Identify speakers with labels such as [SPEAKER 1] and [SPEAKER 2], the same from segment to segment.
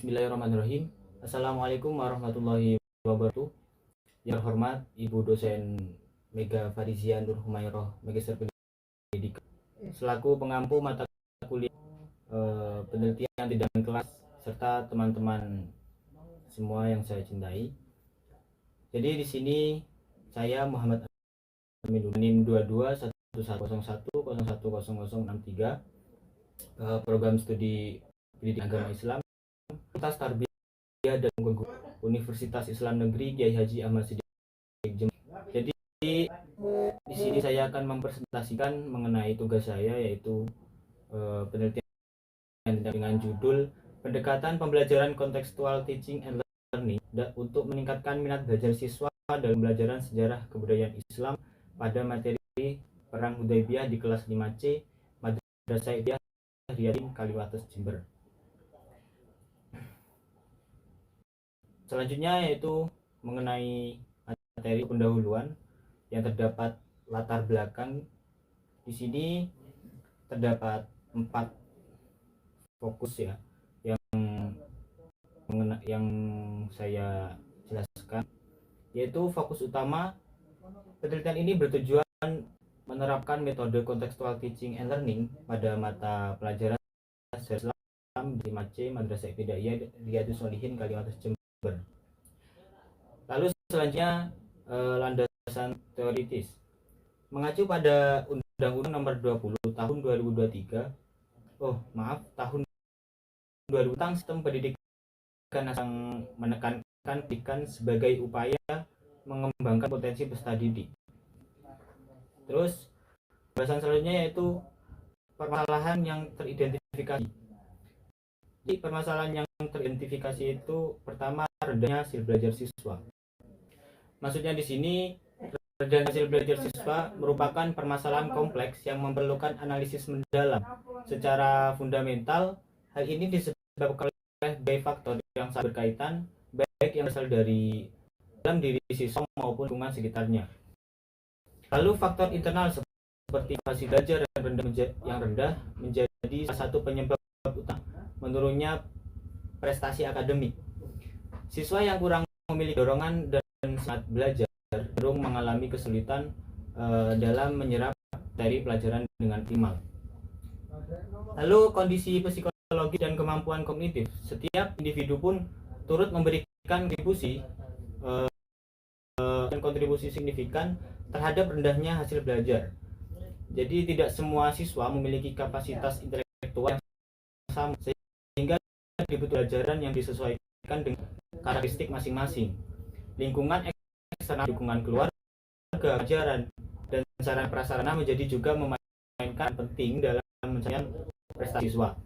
[SPEAKER 1] Bismillahirrahmanirrahim. Assalamualaikum warahmatullahi wabarakatuh. Yang terhormat Ibu dosen Mega Farizia Nur Humayroh, Magister Pendidikan, selaku pengampu mata kuliah penelitian tidak kelas, serta teman-teman semua yang saya cintai. Jadi di sini saya Muhammad Aminul NIM 221101010063, program studi pendidikan agama Islam, Fakultas Tarbiyah dan Universitas Islam Negeri Kiai Haji Ahmad Siddiq Jember. Jadi di sini saya akan mempresentasikan mengenai tugas saya, yaitu penelitian dengan judul pendekatan pembelajaran kontekstual teaching and learning untuk meningkatkan minat belajar siswa dalam pembelajaran sejarah kebudayaan Islam pada materi Perang Hudaybiyah di kelas 5C Madrasah Ibtidaiyah Riyadin Kaliwates Jember. Selanjutnya yaitu mengenai materi pendahuluan yang terdapat latar belakang. Di sini terdapat 4 fokus ya yang saya jelaskan, yaitu fokus utama, penelitian ini bertujuan menerapkan metode kontekstual teaching and learning pada mata pelajaran sejarah Islam di 5C Madrasah Ibtidaiyah Riyadus Shalihin Kaliwates Jember. Lalu selanjutnya landasan teoritis. Mengacu pada Undang-Undang Nomor 20 Tahun 2023, tahun 2000 tentang sistem pendidikan yang menekankan pendidikan sebagai upaya mengembangkan potensi peserta didik. Terus bahasan selanjutnya yaitu permasalahan yang teridentifikasi. Jadi permasalahan yang teridentifikasi itu pertama, rendahnya hasil belajar siswa. Maksudnya di sini rendahnya hasil belajar siswa merupakan permasalahan kompleks yang memerlukan analisis mendalam secara fundamental. Hal ini disebabkan oleh berbagai faktor yang sangat berkaitan, baik yang berasal dari dalam diri siswa maupun lingkungan sekitarnya. Lalu faktor internal seperti motivasi belajar yang rendah menjadi salah satu penyebab utama menurunnya prestasi akademik. Siswa yang kurang memiliki dorongan dan semangat belajar cenderung mengalami kesulitan dalam menyerap dari pelajaran dengan optimal. Lalu kondisi psikologi dan kemampuan kognitif. Setiap individu pun turut memberikan kontribusi signifikan terhadap rendahnya hasil belajar. Jadi tidak semua siswa memiliki kapasitas intelektual yang sama, sehingga dibutuhkan pelajaran yang disesuaikan dengan karakteristik masing-masing. Lingkungan eksternal, dukungan keluarga, ajaran, dan sarana prasarana menjadi juga memainkan penting dalam mencapaian prestasi siswa.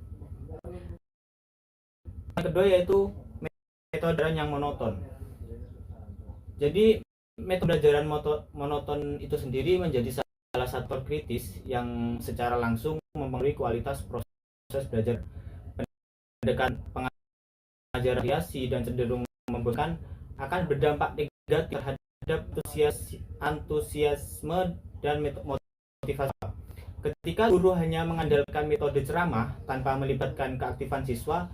[SPEAKER 1] Yang kedua yaitu metode pembelajaran yang monoton. Jadi metode pembelajaran monoton itu sendiri menjadi salah satu kritis yang secara langsung mempengaruhi kualitas proses belajar. Pendekatan pengajaran variasi dan cenderung membutuhkan akan berdampak negatif terhadap antusiasme dan motivasi. Ketika guru hanya mengandalkan metode ceramah tanpa melibatkan keaktifan siswa,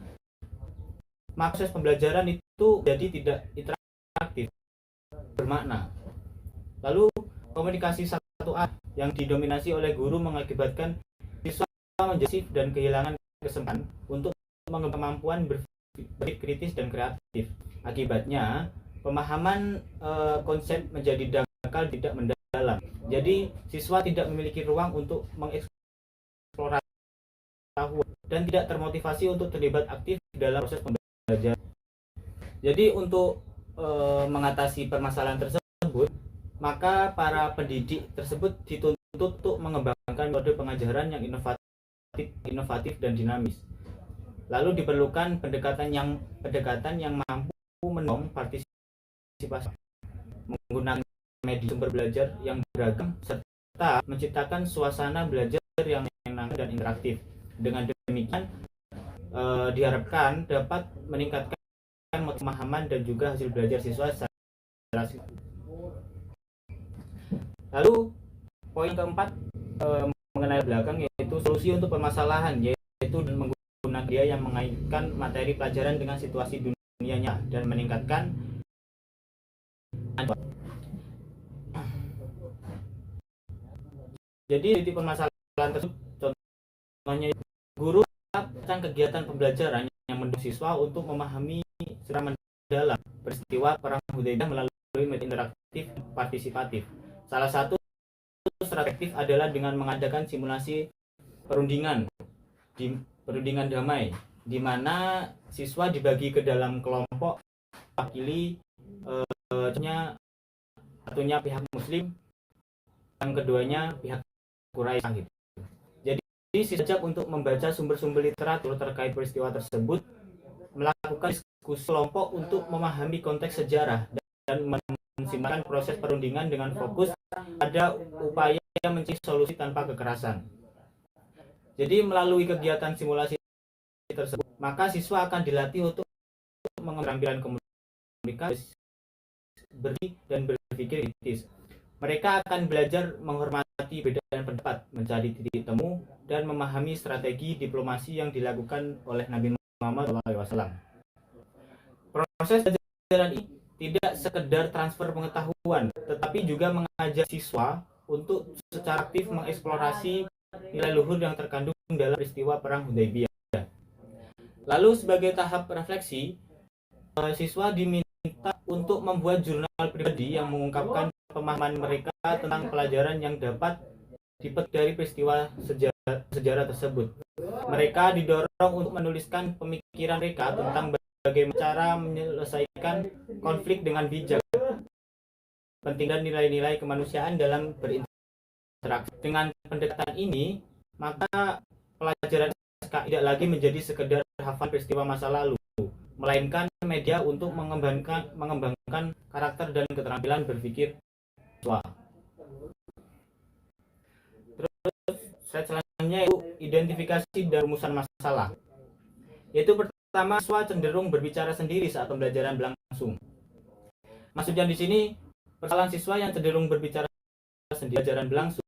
[SPEAKER 1] maka proses pembelajaran itu jadi tidak interaktif, bermakna. Lalu komunikasi satu arah yang didominasi oleh guru mengakibatkan siswa menjadi dan kehilangan kesempatan untuk mengembangkan kemampuan berpikir kritis dan kreatif. Akibatnya pemahaman konsep menjadi dangkal, tidak mendalam. Jadi siswa tidak memiliki ruang untuk mengeksplorasi dan tidak termotivasi untuk terlibat aktif dalam proses pembelajaran. Jadi untuk mengatasi permasalahan tersebut, maka para pendidik tersebut dituntut untuk mengembangkan metode pengajaran yang inovatif dan dinamis. Lalu diperlukan pendekatan yang mampu mendorong partisipasi, menggunakan media sumber belajar yang beragam, serta menciptakan suasana belajar yang menyenangkan dan interaktif. Dengan demikian diharapkan dapat meningkatkan pemahaman dan juga hasil belajar siswa secara Lalu poin keempat mengenai belakang yaitu solusi untuk permasalahan, yaitu menggunakan dengan dia yang mengaitkan materi pelajaran dengan situasi dunianya dan meningkatkan. Jadi titik permasalahan tersebut contohnya guru melakukan kegiatan pembelajaran yang mendukung siswa untuk memahami secara mendalam peristiwa perang Hudaybiyah melalui metode interaktif partisipatif. Salah satu strategi adalah dengan mengadakan simulasi perundingan damai, di mana siswa dibagi ke dalam kelompok wakili satunya pihak Muslim, yang keduanya pihak Quraisy gitu. Jadi siswa untuk membaca sumber-sumber literatur terkait peristiwa tersebut, melakukan diskusi kelompok untuk memahami konteks sejarah dan mensimpulkan proses perundingan dengan fokus pada upaya mencari solusi tanpa kekerasan. Jadi melalui kegiatan simulasi tersebut, maka siswa akan dilatih untuk mengeterampilan komunikasi, dan berpikir kritis. Mereka akan belajar menghormati perbedaan pendapat, mencari titik temu, dan memahami strategi diplomasi yang dilakukan oleh Nabi Muhammad SAW. Proses pelajaran ini tidak sekedar transfer pengetahuan, tetapi juga mengajak siswa untuk secara aktif mengeksplorasi nilai luhur yang terkandung dalam peristiwa perang Hudaybiyah. Lalu sebagai tahap refleksi, siswa diminta untuk membuat jurnal pribadi yang mengungkapkan pemahaman mereka tentang pelajaran yang dapat dipetik dari peristiwa sejarah tersebut. Mereka didorong untuk menuliskan pemikiran mereka tentang bagaimana cara menyelesaikan konflik dengan bijak, penting dan nilai-nilai kemanusiaan dalam berinteraksi. Dengan pendekatan ini, maka pelajaran tidak lagi menjadi sekedar hafal peristiwa masa lalu, melainkan media untuk mengembangkan karakter dan keterampilan berpikir siswa. Terus slide selanjutnya yaitu identifikasi dan rumusan masalah. Yaitu pertama, siswa cenderung berbicara sendiri saat pembelajaran berlangsung. Maksudnya di sini, persoalan siswa yang cenderung berbicara sendiri pembelajaran berlangsung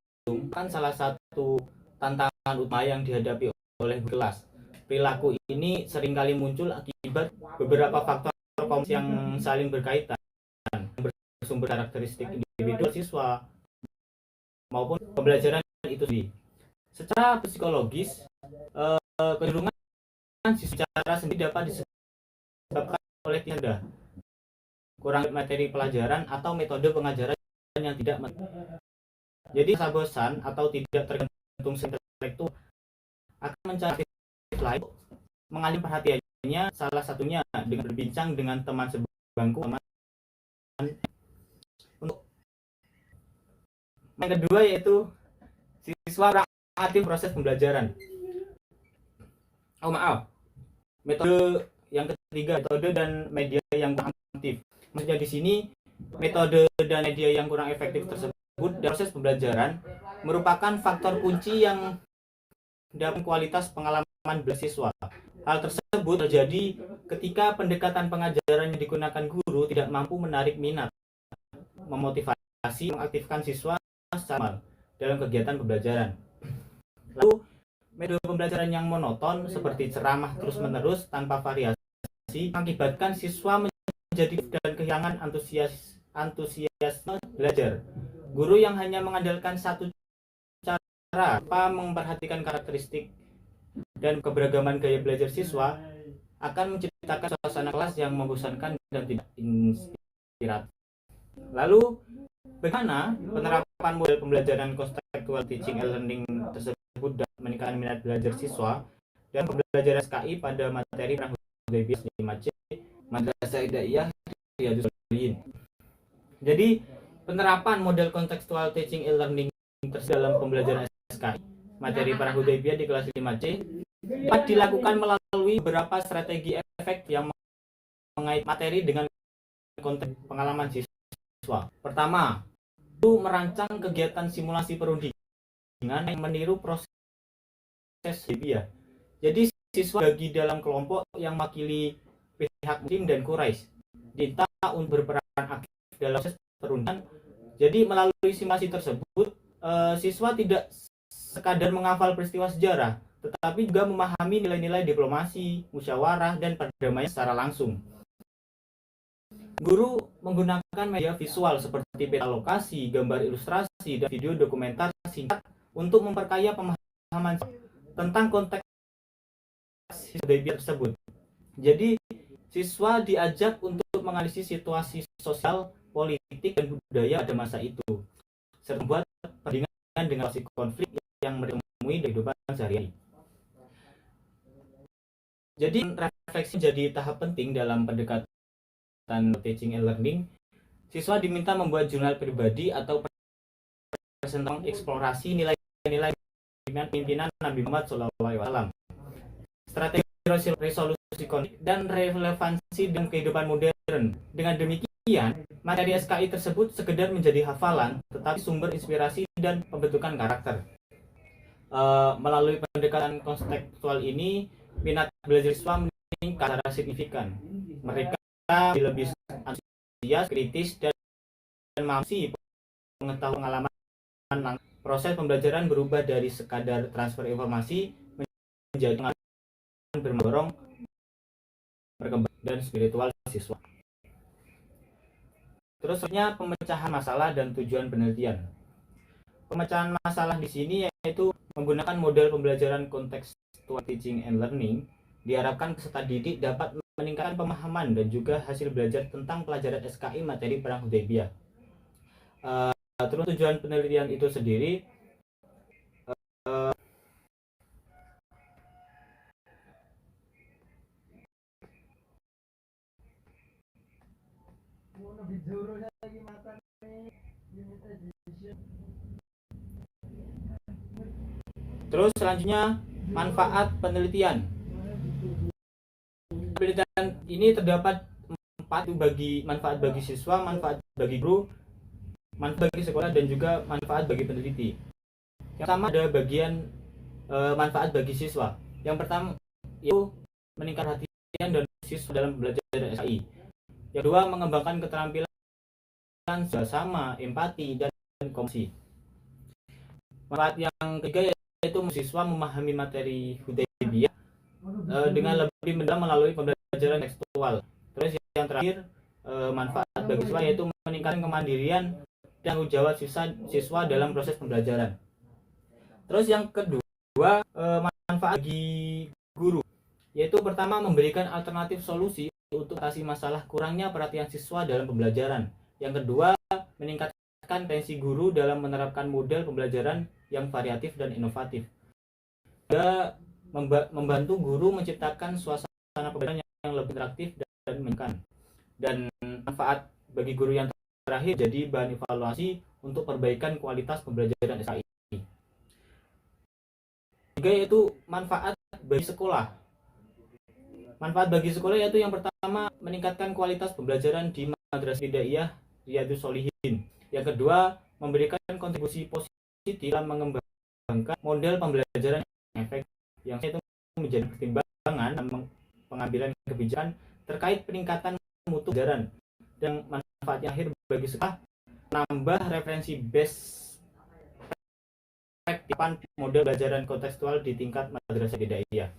[SPEAKER 1] kan salah satu tantangan utama yang dihadapi oleh kelas. Perilaku ini seringkali muncul akibat beberapa faktor komunikasi yang saling berkaitan, bersumber karakteristik individu siswa maupun pembelajaran itu sendiri. Secara psikologis, kecenderungan siswa secara sendiri dapat disebabkan oleh tiada kurang materi pelajaran atau metode pengajaran yang tidak jadi rasa bosan atau tidak tergantung intelektual akan mencari lain mengalih perhatiannya, salah satunya dengan berbincang dengan teman sebangku. Untuk yang kedua yaitu siswa aktif proses pembelajaran. Metode yang ketiga, metode dan media yang kurang aktif. Maksudnya di sini metode dan media yang kurang efektif tersebut dalam proses pembelajaran merupakan faktor kunci yang dalam kualitas pengalaman beasiswa. Hal tersebut terjadi ketika pendekatan pengajaran yang digunakan guru tidak mampu menarik minat, memotivasi, mengaktifkan siswa secara dalam kegiatan pembelajaran. Lalu, metode pembelajaran yang monoton seperti ceramah terus-menerus tanpa variasi mengakibatkan siswa menjadi dan kehilangan antusiasme belajar. Guru yang hanya mengandalkan satu cara memperhatikan karakteristik dan keberagaman gaya belajar siswa akan menciptakan suasana kelas yang membosankan dan tidak inspiratif. Lalu, bagaimana penerapan model pembelajaran contextual teaching and learning tersebut dan meningkatkan minat belajar siswa dan pembelajaran SKI pada materi perang Hudaybiyah 5C Madrasah Hidaiyah Riyadhus Shalihin. Jadi, penerapan model contextual teaching and learning dalam pembelajaran SKI materi perang Hudaybiyah di kelas 5C dapat dilakukan melalui beberapa strategi efektif yang mengait materi dengan konteks pengalaman siswa. Pertama, merancang kegiatan simulasi perundingan yang meniru proses Hudaybiyah. Jadi siswa bagi dalam kelompok yang mewakili pihak Muslim dan Quraisy diminta untuk berperan aktif dalam proses perundingan. Jadi melalui simulasi tersebut, siswa tidak sekadar menghafal peristiwa sejarah, tetapi juga memahami nilai-nilai diplomasi, musyawarah, dan perdamaian secara langsung. Guru menggunakan media visual seperti peta lokasi, gambar ilustrasi, dan video dokumenter singkat untuk memperkaya pemahaman tentang konteks Hudaybiyah tersebut. Jadi, siswa diajak untuk menganalisis situasi sosial, politik, dan budaya pada masa itu, serta membuat perbandingan dengan konflik yang mereka temui di kehidupan sehari-hari. Jadi, refleksi jadi tahap penting dalam pendekatan teaching and learning. Siswa diminta membuat jurnal pribadi atau tentang eksplorasi nilai-nilai pimpinan Nabi Muhammad SAW, strategi resolusi konflik, dan relevansi dengan kehidupan modern. Dengan demikian, materi SKI tersebut sekedar menjadi hafalan, tetapi sumber inspirasi dan pembentukan karakter. Melalui pendekatan kontekstual ini, minat belajar siswa meningkat secara signifikan. Mereka lebih antusias, kritis, dan mampu mengetahui pengalaman. Proses pembelajaran berubah dari sekadar transfer informasi menjadi mendorong perkembangan dan spiritual siswa. Terusnya pemecahan masalah dan tujuan penelitian. Pemecahan masalah di sini yaitu menggunakan model pembelajaran contextual teaching and learning. Diharapkan peserta didik dapat meningkatkan pemahaman dan juga hasil belajar tentang pelajaran SKI materi Perang Hudaybiyah. Terus tujuan penelitian itu sendiri terus selanjutnya manfaat penelitian. Penelitian ini terdapat 4 manfaat bagi siswa, manfaat bagi guru, manfaat bagi sekolah, dan juga manfaat bagi peneliti. Yang pertama ada bagian manfaat bagi siswa. Yang pertama itu meningkatkan perhatian dan siswa dalam belajar SKI. Yang kedua, mengembangkan keterampilan bersama, empati, dan komunikasi. Manfaat yang ketiga yaitu siswa memahami materi Hudaybiyah dengan lebih mendalam melalui pembelajaran tekstual. Terus yang terakhir, manfaat bagi siswa yaitu meningkatkan kemandirian dan tanggung jawab siswa dalam proses pembelajaran. Terus yang kedua, manfaat bagi guru yaitu pertama memberikan alternatif solusi untuk atasi masalah kurangnya perhatian siswa dalam pembelajaran. Yang kedua, meningkatkan potensi guru dalam menerapkan model pembelajaran yang variatif dan inovatif. Juga membantu guru menciptakan suasana pembelajaran yang lebih interaktif dan menyenangkan. Dan manfaat bagi guru yang terakhir jadi bahan evaluasi untuk perbaikan kualitas pembelajaran SKI. Tiga yaitu manfaat bagi sekolah. Manfaat bagi sekolah yaitu yang pertama meningkatkan kualitas pembelajaran di Madrasah Ibtidaiyah Riyadhus Shalihin. Yang kedua, memberikan kontribusi positif dalam mengembangkan model pembelajaran yang efektif, yang itu menjadi pertimbangan pengambilan kebijakan terkait peningkatan mutu pelajaran. Dan manfaat yang akhir bagi sekolah, menambah referensi best efektifan model pembelajaran kontekstual di tingkat Madrasah Ibtidaiyah.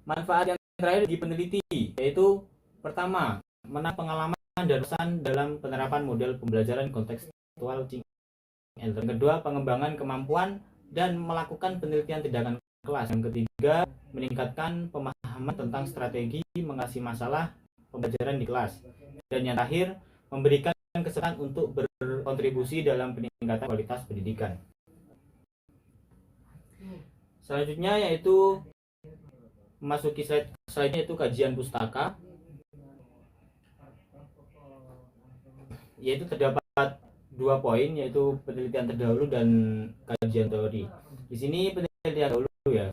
[SPEAKER 1] Manfaat yang terakhir bagi peneliti yaitu pertama, menambah pengalaman dan pesan dalam penerapan model pembelajaran kontekstual teaching and learning. Kedua, pengembangan kemampuan dan melakukan penelitian tindakan kelas. Yang ketiga, meningkatkan pemahaman tentang strategi mengatasi masalah pembelajaran di kelas. Dan yang terakhir, memberikan kesempatan untuk berkontribusi dalam peningkatan kualitas pendidikan. Selanjutnya yaitu memasuki slide-nya itu kajian pustaka, yaitu terdapat 2 poin yaitu penelitian terdahulu dan kajian teori. Di sini penelitian dahulu ya.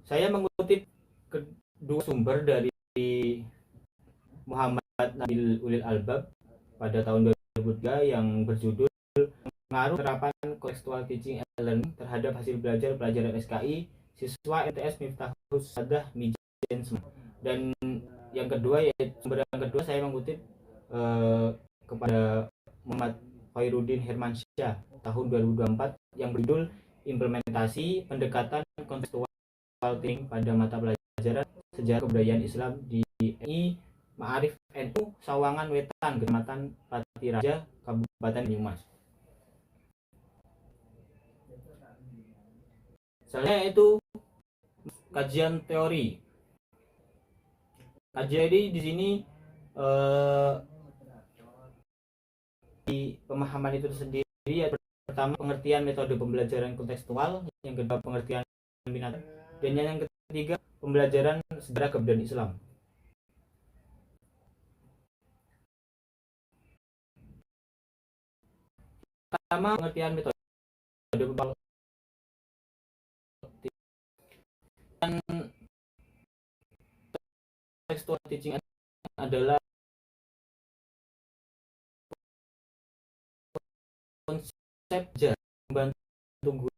[SPEAKER 1] Saya mengutip kedua sumber dari Muhammad Nabil Ulil Albab pada tahun 2003 yang berjudul Pengaruh Terapan Contextual Teaching and Learning terhadap hasil belajar pelajaran SKI siswa MTS Miftahus Sadah Mijen. Dan yang kedua yaitu sumber yang kedua saya mengutip kepada Muhammad Khairuddin Hermansyah tahun 2024 yang berjudul Implementasi Pendekatan Kontekstual Thinking pada Mata Pelajaran Sejarah Kebudayaan Islam di MI Ma'arif NU Sawangan Wetan, Kecamatan Patiraja, Kabupaten Banyumas. Selanjutnya itu kajian teori. Kajian ini di sini di pemahaman itu sendiri, yaitu pertama pengertian metode pembelajaran kontekstual, yang kedua pengertian minat, dan yang ketiga pembelajaran sejarah kebudayaan Islam. Pertama pengertian metode contextual teaching adalah konsep membantu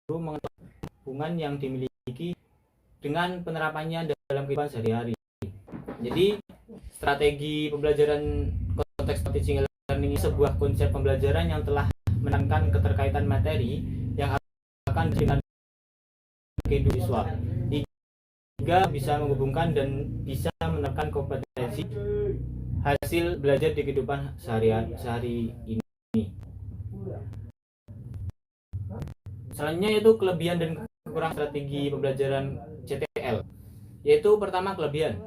[SPEAKER 1] guru mengetahui hubungan yang dimiliki dengan penerapannya dalam kehidupan sehari-hari. Jadi strategi pembelajaran contextual teaching learning ini sebuah konsep pembelajaran yang telah menekankan keterkaitan materi yang akan dengan kehidupan siswa, hingga bisa menghubungkan dan bisa menekan kompetensi hasil belajar di kehidupan sehari ini. Selanjutnya yaitu kelebihan dan kekurangan strategi pembelajaran CTL. Yaitu pertama kelebihan.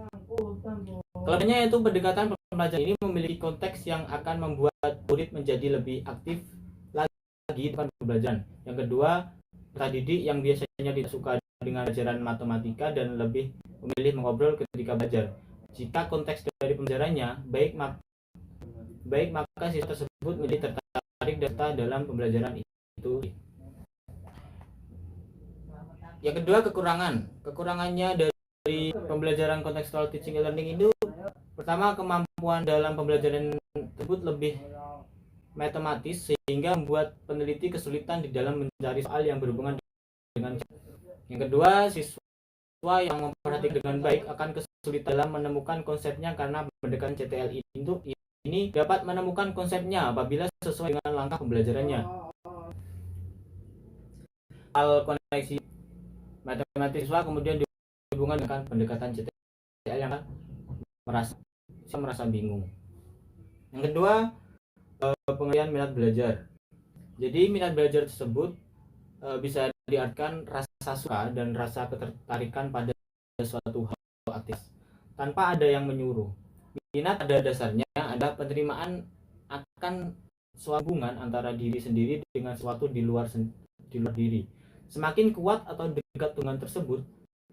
[SPEAKER 1] Kelebihannya yaitu pendekatan pembelajaran ini memiliki konteks yang akan membuat murid menjadi lebih aktif lagi dalam pembelajaran. Yang kedua, peserta didik yang biasanya tidak suka dengan pelajaran matematika dan lebih memilih mengobrol ketika belajar. Jika konteks dari pembelajarannya baik maka siswa tersebut menjadi tertarik dalam pembelajaran itu. Yang kedua, kekurangannya dari pembelajaran contextual teaching and learning itu pertama, kemampuan dalam pembelajaran tersebut lebih matematis sehingga membuat peneliti kesulitan di dalam mencari soal yang berhubungan dengan. Yang kedua, siswa yang memperhatikan dengan baik akan kesulitan dalam menemukan konsepnya karena pendekatan CTL ini dapat menemukan konsepnya apabila sesuai dengan langkah pembelajarannya. Hal koneksi matematis siswa kemudian dihubungkan dengan pendekatan CTL yang merasa bingung. Yang kedua, pengertian minat belajar. Jadi minat belajar tersebut bisa diartikan rasa suka dan rasa ketertarikan pada suatu hal aktif tanpa ada yang menyuruh. Minat pada dasarnya ada penerimaan akan suatu hubungan antara diri sendiri dengan sesuatu di luar diri. Semakin kuat atau dekat dengan tersebut,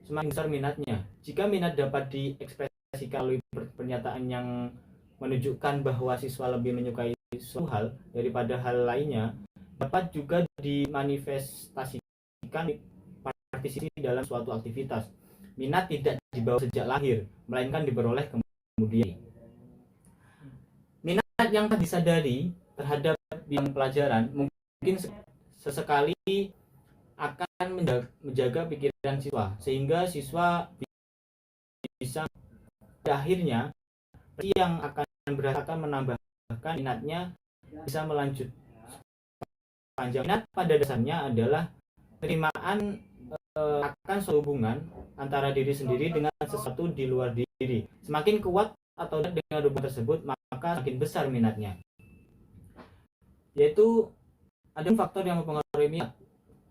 [SPEAKER 1] semakin besar minatnya. Jika minat dapat diekspresikan melalui pernyataan yang menunjukkan bahwa siswa lebih menyukai suatu hal daripada hal lainnya, dapat juga dimanifestasikan partisipasi dalam suatu aktivitas. Minat tidak dibawa sejak lahir, melainkan diperoleh kemudian. Minat yang tak disadari terhadap bidang pelajaran mungkin sesekali akan menjaga pikiran siswa, sehingga siswa bisa akhirnya yang akan menambahkan minatnya bisa melanjut panjang. Minat pada dasarnya adalah penerimaan akan suatu hubungan antara diri sendiri dengan sesuatu di luar diri. Semakin kuat atau dengan hubungan tersebut, maka semakin besar minatnya. Yaitu ada faktor yang mempengaruhi minat.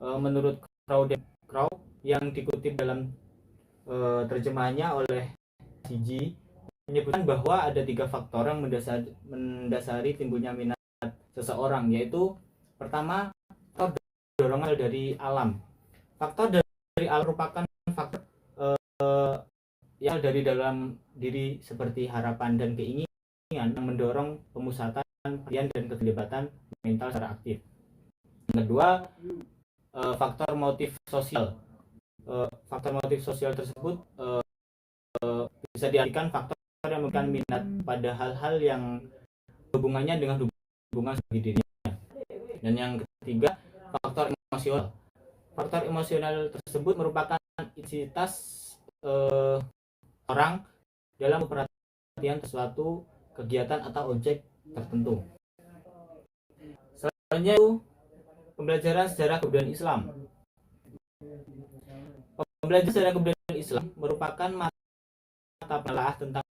[SPEAKER 1] Menurut Crow yang dikutip dalam terjemahannya oleh CG, menyebutkan bahwa ada 3 faktor yang mendasari timbulnya minat seseorang, yaitu pertama, faktor dorongan dari alam. Faktor dari alam merupakan faktor yang dari dalam diri seperti harapan dan keinginan yang mendorong pemusatan perhatian dan keterlibatan mental secara aktif. Yang kedua, faktor motif sosial. Faktor motif sosial tersebut bisa diartikan faktor yang memberikan minat pada hal-hal yang hubungannya dengan hubungan sebagai dirinya. Dan yang ketiga, faktor emosional. Faktor emosional tersebut merupakan intensitas orang dalam memperhatikan sesuatu kegiatan atau objek tertentu. Soalnya itu pembelajaran sejarah kebudayaan Islam. Pembelajaran sejarah kebudayaan Islam merupakan mata pelajaran tentang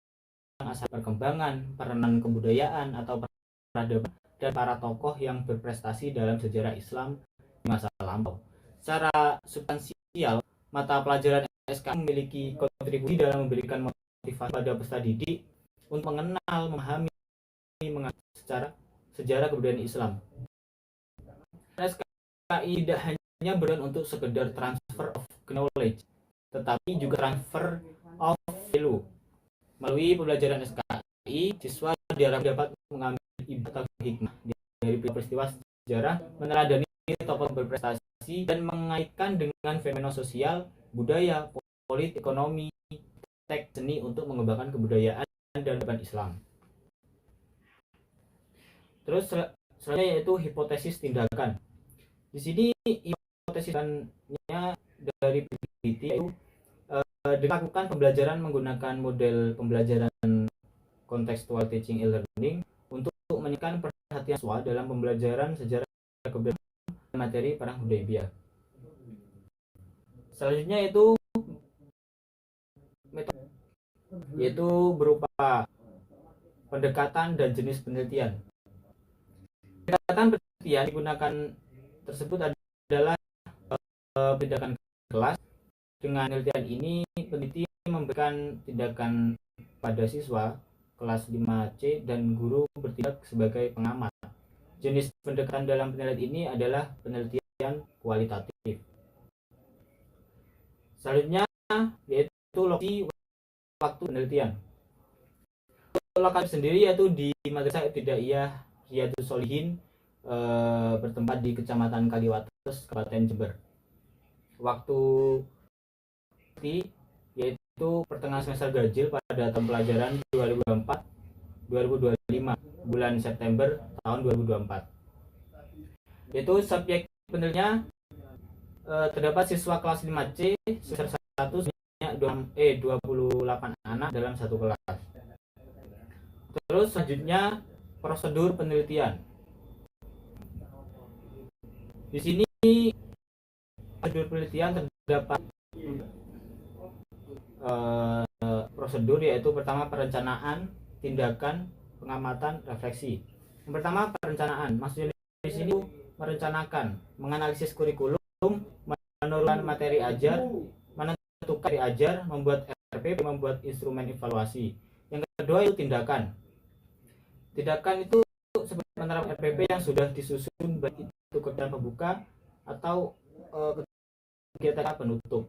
[SPEAKER 1] asal perkembangan, peranan kebudayaan atau peradaban dan para tokoh yang berprestasi dalam sejarah Islam di masa lampau. Secara substansial, mata pelajaran SK memiliki kontribusi dalam memberikan motivasi pada peserta didik untuk mengenal, memahami, secara sejarah kebudayaan Islam. SKI tidak hanya berperan untuk sekedar transfer of knowledge, tetapi juga transfer of value. Melalui pembelajaran SKI, siswa diharapkan dapat mengambil ibadah hikmah dari peristiwa sejarah, meneladani tokoh berprestasi, dan mengaitkan dengan fenomena sosial, budaya, politik, ekonomi, teks, seni untuk mengembangkan kebudayaan dan peradaban Islam. Terus selanjutnya yaitu hipotesis tindakan. Di sini hipotesis tindakannya dari PBT yaitu dilakukan pembelajaran menggunakan model pembelajaran contextual teaching and learning untuk meningkatkan perhatian siswa dalam pembelajaran sejarah kebudayaan materi perang Hudaybiyah. Selanjutnya itu metode, yaitu berupa pendekatan dan jenis penelitian. Pendekatan penelitian digunakan tersebut adalah tindakan kelas. Dengan penelitian ini, peneliti memberikan tindakan pada siswa kelas 5C dan guru bertindak sebagai pengamat. Jenis pendekatan dalam penelitian ini adalah penelitian kualitatif. Selanjutnya yaitu lokasi waktu penelitian. Lokasi sendiri yaitu di Madrasah Ibtidaiyah Riyadhus Sholihin, bertempat di Kecamatan Kaliwates, Kabupaten Jember. Waktu yaitu pertengahan semester ganjil pada tahun pelajaran 2024-2025, bulan September tahun 2024. Yaitu subjek penelitiannya terdapat siswa kelas 5C semester 1 sebanyak 28 anak dalam satu kelas. Terus selanjutnya prosedur penelitian. Di sini prosedur penelitian terdapat prosedur, yaitu pertama perencanaan, tindakan, pengamatan, refleksi. Yang pertama perencanaan, maksudnya di sini merencanakan, menganalisis kurikulum, menurunkan materi ajar, menentukan materi ajar, membuat RPP, membuat instrumen evaluasi. Yang kedua itu tindakan. Tindakan itu seperti menerapkan RPP yang sudah disusun, baik itu kegiatan pembuka atau kegiatan penutup.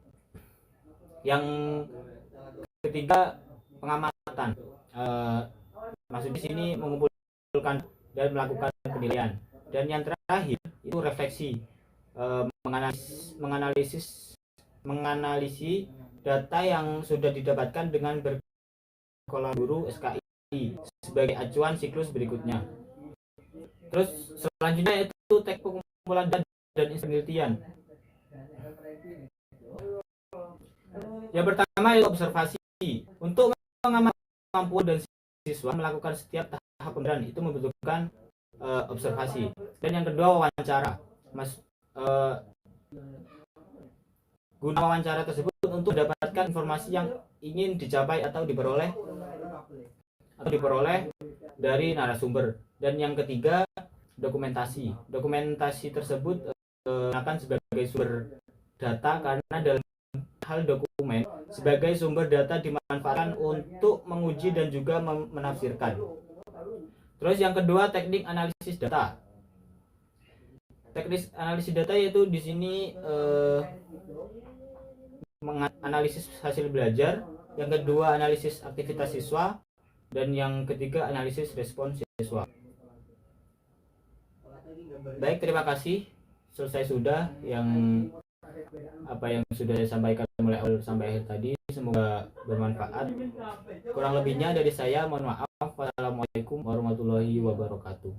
[SPEAKER 1] Yang ketiga pengamatan, maksud di sini mengumpulkan dan melakukan penilaian. Dan yang terakhir itu refleksi, menganalisis data yang sudah didapatkan dengan berkolaborasi guru SKI sebagai acuan siklus berikutnya. Terus selanjutnya itu teknik pengumpulan data dan penelitian. Yang pertama itu observasi. Untuk mengamati kemampuan dan siswa melakukan setiap tahap pembelajaran itu membutuhkan observasi. Dan yang kedua wawancara. Guna wawancara tersebut untuk mendapatkan informasi yang ingin dicapai atau diperoleh dari narasumber. Dan yang ketiga dokumentasi. Dokumentasi tersebut akan sebagai sumber data, karena dalam hal dokumen sebagai sumber data dimanfaatkan untuk menguji dan juga menafsirkan. Terus yang kedua teknik analisis data. Teknik analisis data yaitu di sini menganalisis hasil belajar, yang kedua analisis aktivitas siswa, dan yang ketiga analisis respons siswa. Baik, terima kasih. Selesai sudah apa yang sudah saya sampaikan mulai awal sampai akhir tadi. Semoga bermanfaat. Kurang lebihnya dari saya mohon maaf. Wassalamualaikum warahmatullahi wabarakatuh.